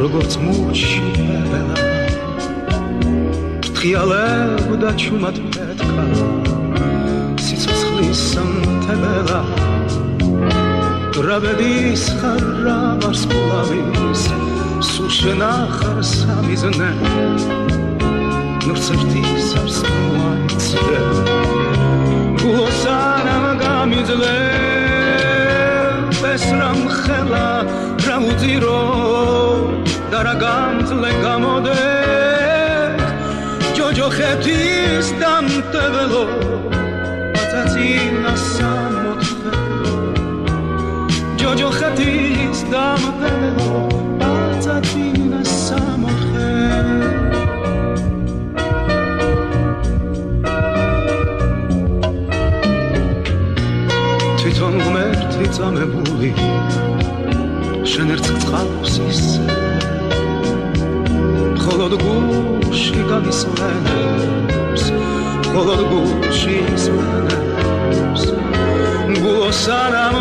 როგორც მუში პელა ფრთხიალებდა ჩუმად პეთქა სიცოცხლის სამთებელა გრაბედის ხარა ვარსკვლავის სულ შენახარ სამიზნე ნურცერთის არს მოაიცდე გულოს არამ გამიძლე პესრამ ხელა რა უძირო და რა გამძლე გამოდე ჯოჯოხეთის დამტებელო აწაწინა სამოთხელო ჯოჯოხეთის დამტებელო აწაწინა სამოთხელო თვითონ ღმერთი წამებული შენ ერთ წყალს ისე холод гуში გამისვენებს холод გუში ისვენებს გულოს არამ